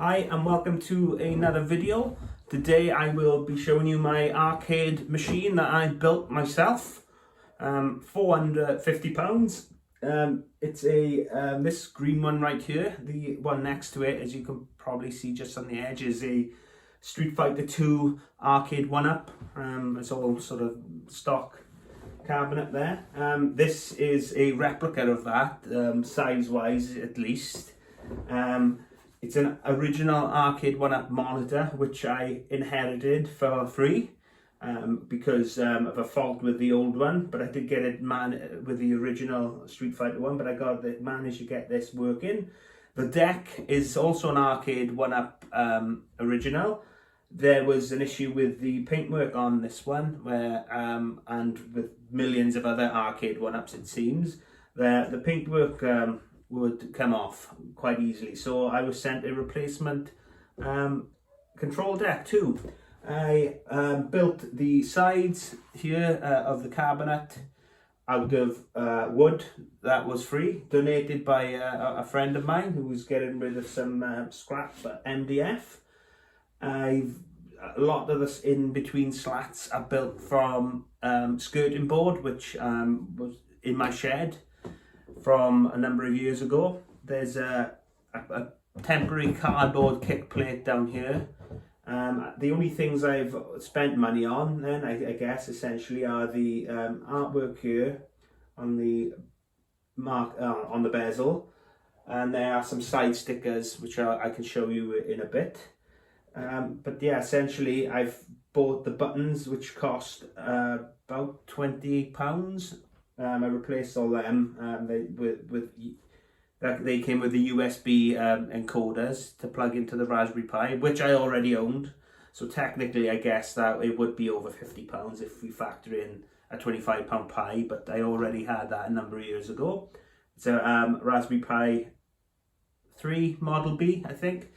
Hi and welcome to another video. Today I will be showing you my arcade machine that I built myself for under £50. It's this green one right here. The one next to it, as you can probably see just on the edge, is a Street Fighter 2 arcade 1-up. It's all sort of stock cabinet there. This is a replica of that, size wise at least. It's an original arcade 1-up monitor which I inherited for free because of a fault with the old one, but I did get it with the original Street Fighter one, but I managed to get this working. The deck is also an arcade 1-up original. There was an issue with the paintwork on this one, where and with millions of other arcade 1-ups it seems, the paintwork would come off quite easily. So I was sent a replacement control deck too. I built the sides here of the cabinet out of wood that was free, donated by a friend of mine who was getting rid of some scrap MDF. A lot of this in between slats are built from skirting board, which was in my shed from a number of years ago. There's a temporary cardboard kick plate down here. The only things I've spent money on then, I guess, essentially are the artwork here on the on the bezel, and there are some side stickers which I can show you in a bit. But yeah, essentially I've bought the buttons which cost about £20. I replaced all them. They came with the USB encoders to plug into the Raspberry Pi, which I already owned. So technically, I guess that it would be over £50 if we factor in a £25 Pi, but I already had that a number of years ago. It's a Raspberry Pi 3 Model B, I think.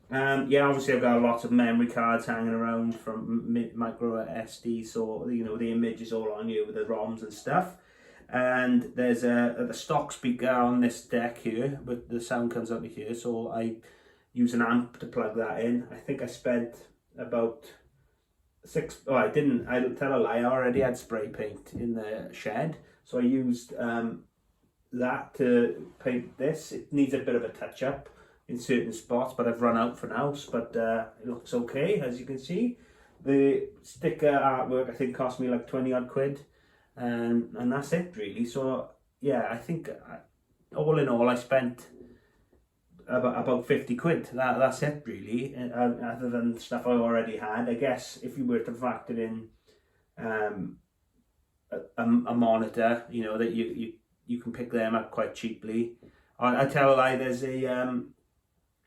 Yeah, obviously I've got lots of memory cards hanging around from micro SD, so you know the image is all on here with the ROMs and stuff. And there's the stock speaker on this deck here, but the sound comes out of here, so I use an amp to plug that in. I think I spent about I didn't tell a lie, I already had spray paint in the shed, so I used that to paint this. It needs a bit of a touch up in certain spots, but I've run out for now, but it looks okay, as you can see. The sticker artwork I think cost me like 20 odd quid. And that's it really. So yeah, I think all in all I spent about 50 quid. That's it really, other than stuff I already had. I guess if you were to factor in a monitor, you know, that you can pick them up quite cheaply. I tell a lie, there's a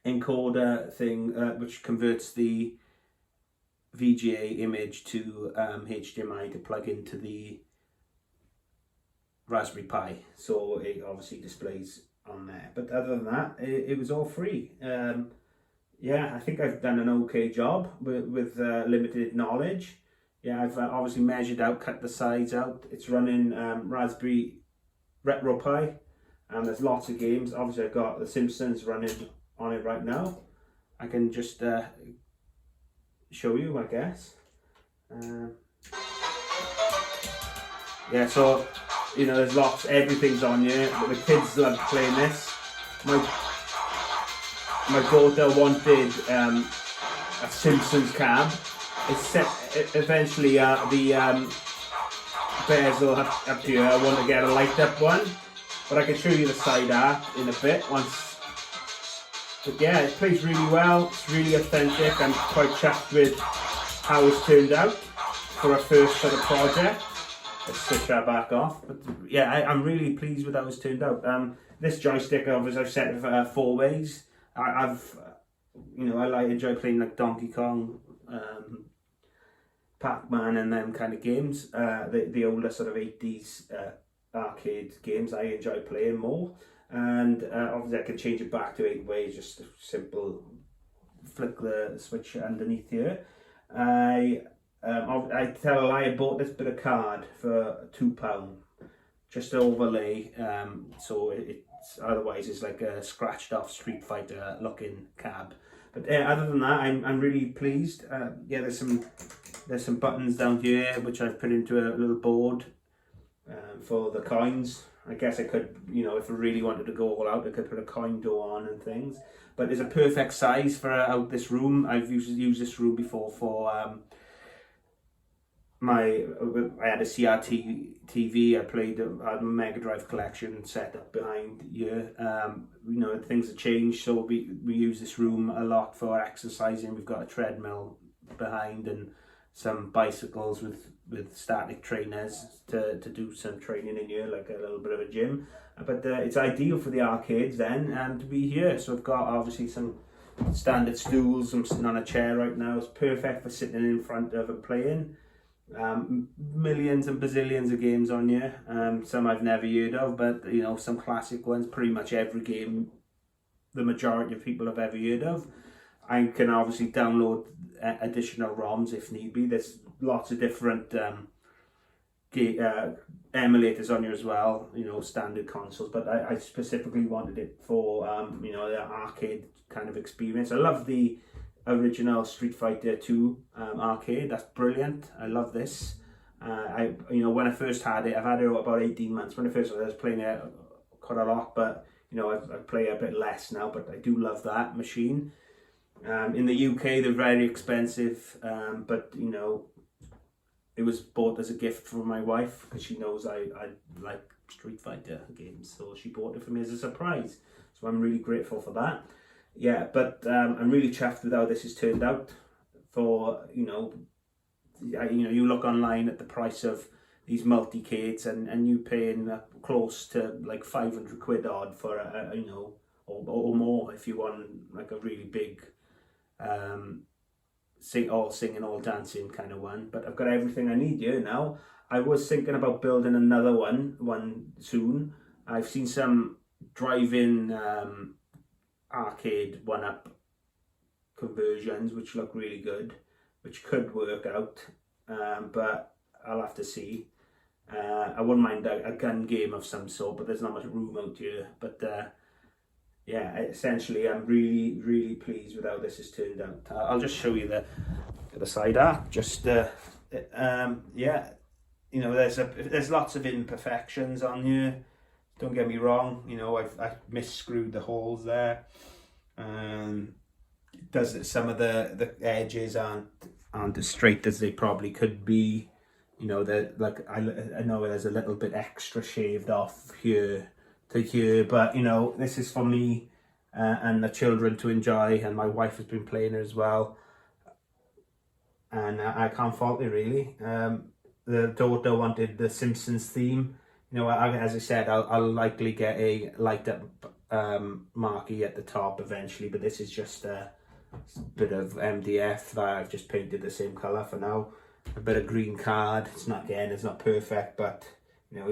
encoder thing which converts the VGA image to HDMI to plug into the Raspberry Pi, so it obviously displays on there. But other than that, it was all free. Yeah, I think I've done an okay job with limited knowledge. Yeah, I've obviously measured out, cut the sides out. It's running Raspberry RetroPie, and there's lots of games. Obviously I've got The Simpsons running on it right now. I can just show you, I guess. Yeah, so you know, there's lots, everything's on here. The kids love playing this. My daughter wanted a Simpsons cab. Eventually the bezel up here, I want to get a light up one, but I can show you the side art in a bit once. But yeah, it plays really well. It's really authentic. I'm quite chuffed with how it's turned out for a first sort of project. Let's switch that back off. But yeah, I'm really pleased with how it's turned out. This joystick, obviously, I've set it 4 ways. You know, I enjoy playing like Donkey Kong, Pac-Man, and them kind of games. The older sort of 80s arcade games I enjoy playing more. And obviously, I can change it back to 8 ways. Just a simple flick the switch underneath here. I tell a lie, I bought this bit of card for £2 just to overlay, so otherwise it's like a scratched off Street Fighter looking cab. But other than that, I'm really pleased. Yeah, there's some buttons down here which I've put into a little board for the coins. I guess I could, you know, if I really wanted to go all out, I could put a coin door on and things. But it's a perfect size for out this room. I've used this room before for I had a CRT TV. I played a Mega Drive collection set up behind here. You know, things have changed, so we use this room a lot for exercising. We've got a treadmill behind and some bicycles with static trainers to do some training in here, like a little bit of a gym. But it's ideal for the arcades then to be here. So I've got obviously some standard stools. I'm sitting on a chair right now. It's perfect for sitting in front of and playing. Millions and bazillions of games on here. Some I've never heard of, but you know, some classic ones. Pretty much every game the majority of people have ever heard of. I can obviously download additional ROMs if need be. There's lots of different emulators on here as well, you know, standard consoles, but I specifically wanted it for you know, the arcade kind of experience. I love the original Street Fighter 2 arcade. That's brilliant. I love this. You know, when I first had it, I've had it about 18 months. When I first had it, I was playing it quite a lot, but you know, I play a bit less now, but I do love that machine. In the UK, they're very expensive, but you know, it was bought as a gift from my wife because she knows I like Street Fighter games, so she bought it for me as a surprise. So I'm really grateful for that. Yeah, but I'm really chuffed with how this has turned out. For you know, you look online at the price of these multi-cades and you paying close to like 500 quid odd for a you know, or more if you want like a really big singing all dancing kind of one. But I've got everything I need here now. I was thinking about building another one soon. I've seen some drive-in arcade one-up conversions which look really good, which could work out, but I'll have to see. I wouldn't mind a gun game of some sort, but there's not much room out here. But yeah, essentially I'm really pleased with how this has turned out. I'll just show you the side art. Just yeah, you know, there's lots of imperfections on here. Don't get me wrong, you know, I've misscrewed the holes there. Some of the edges aren't as straight as they probably could be. You know, I know there's a little bit extra shaved off here to here, but you know, this is for me and the children to enjoy, and my wife has been playing it as well, and I can't fault it really. The daughter wanted the Simpsons theme. You know, as I said, I'll likely get a light up marquee at the top eventually, but this is just a bit of MDF that I've just painted the same colour for now. A bit of green card. It's not perfect, but you know,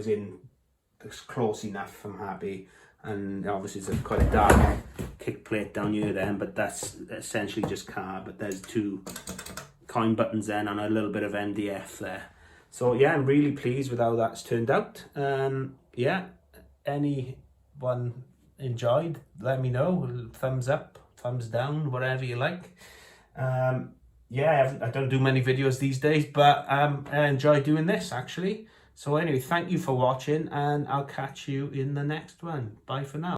it's close enough. I'm happy. And obviously it's quite a dark kick plate down here then, but that's essentially just card. But there's two coin buttons then and a little bit of MDF there. So yeah, I'm really pleased with how that's turned out. Yeah, anyone enjoyed, let me know. Thumbs up, thumbs down, whatever you like. Yeah, I don't do many videos these days, but I enjoy doing this actually. So anyway, thank you for watching, and I'll catch you in the next one. Bye for now.